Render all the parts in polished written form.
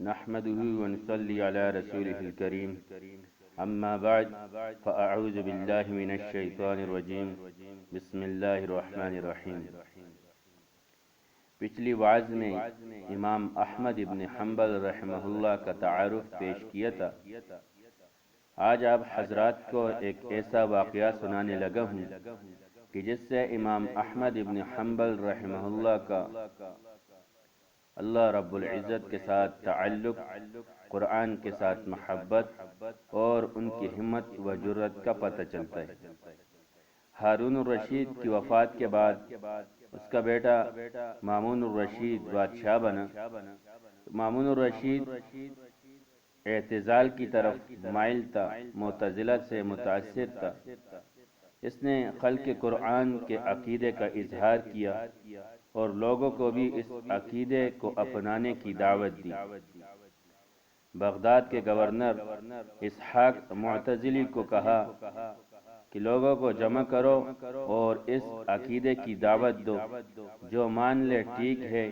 نحمده ونصلي على رسوله الكريم اما بعد فاعوذ بالله من الشیطان الرجیم بسم اللہ الرحمن الرحیم۔ پچھلی وعظ میں امام احمد ابن حنبل رحمہ اللہ کا تعارف پیش کیا تھا۔ آج آپ حضرات کو ایک ایسا واقعہ سنانے لگا ہوں کہ جس سے امام احمد ابن حنبل رحمہ اللہ کا اللہ رب العزت کے ساتھ تعلق، قرآن کے ساتھ محبت اور ان کی ہمت و جرت کا پتہ چلتا ہے۔ ہارون الرشید کی وفات کے بعد اس کا بیٹا مامون الرشید بادشاہ بنا۔ مامون الرشید اعتزال کی طرف مائل تھا، معتزلہ سے متاثر تھا۔ اس نے خلق قرآن کے عقیدے کا اظہار کیا اور لوگوں کو بھی اس عقیدے کو اپنانے کی دعوت دی۔ بغداد کے گورنر اسحاق معتزلی کو کہا کہ لوگوں کو جمع کرو اور اس عقیدے کی دعوت دو، جو مان لے ٹھیک ہے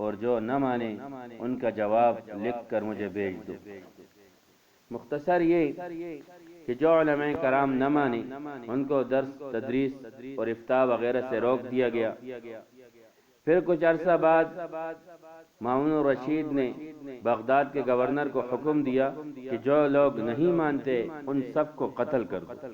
اور جو نہ مانے ان کا جواب لکھ کر مجھے بھیج دو۔ مختصر یہ کہ جو علماء کرام نہ مانے ان کو درس تدریس اور افتاء وغیرہ سے روک دیا گیا۔ پھر کچھ عرصہ بعد مامون الرشید نے بغداد کے گورنر کو حکم دیا کہ جو لوگ نہیں مانتے ان سب کو قتل کر دو۔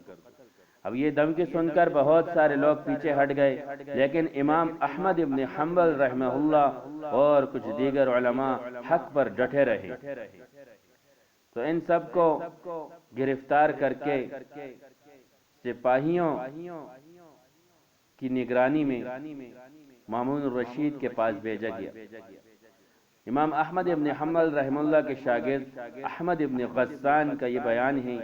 اب یہ دھمکی سن کر بہت سارے لوگ پیچھے ہٹ گئے، لیکن امام احمد ابن حنبل رحمہ اللہ اور کچھ دیگر علماء حق پر ڈٹے رہے۔ تو ان سب کو گرفتار کر کے سپاہیوں کی نگرانی میں مامون الرشید کے پاس بھیجا گیا۔ امام احمد ابن حنبل رحمہ اللہ کے شاگرد احمد ابن غسان کا یہ بیان ہے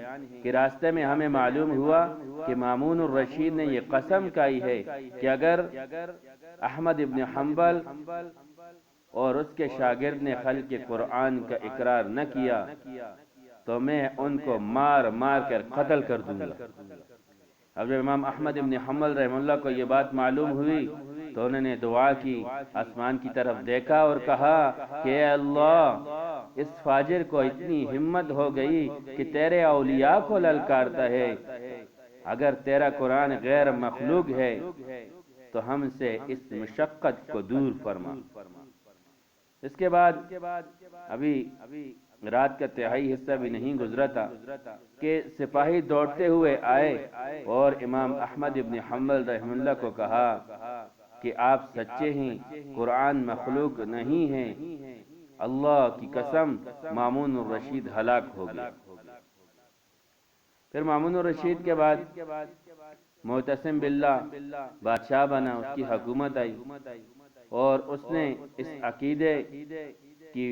کہ راستے میں ہمیں معلوم ہوا کہ مامون الرشید نے یہ قسم کھائی ہے کہ اگر احمد ابن حنبل اور اس کے شاگرد نے خلق قرآن کا اقرار نہ کیا تو میں ان کو مار مار کر قتل کر دوں گا۔ اب جب امام احمد ابن حنبل رحمہ اللہ کو یہ بات معلوم ہوئی تو انہوں نے دعا کی، آسمان کی طرف دیکھا اور کہا کہ اے اللہ، اس فاجر کو اتنی ہمت ہو گئی کہ تیرے اولیاء کو للکارتا ہے۔ اگر تیرا قرآن غیر مخلوق ہے تو ہم سے اس مشقت کو دور فرما۔ اس کے بعد ابھی رات کا تہائی حصہ بھی نہیں گزرا تھا کہ سپاہی دوڑتے ہوئے آئے اور امام احمد ابن حنبل رحمہ اللہ کو کہا کہ آپ سچے ہیں، قرآن مخلوق نہیں ہے۔ اللہ کی قسم، مامون الرشید ہلاک ہو گیا۔ پھر مامون الرشید کے بعد معتصم باللہ بادشاہ بنا، اس کی حکومت آئی اور اس نے اس عقیدے کی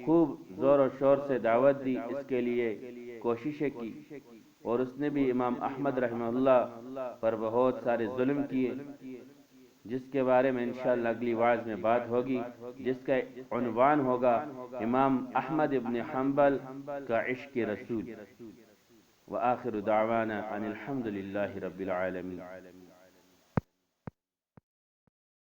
خوب زور و شور سے دعوت دی، اس کے لیے کوششیں کی، اور اس نے بھی امام احمد رحمہ اللہ پر بہت سارے ظلم کیے، جس کے بارے میں انشاءاللہ اگلی وعظ میں بات ہوگی، جس کا عنوان ہوگا امام احمد ابن حنبل کا عشق رسول۔ وآخر دعوانا ان الحمد للہ رب العالمین۔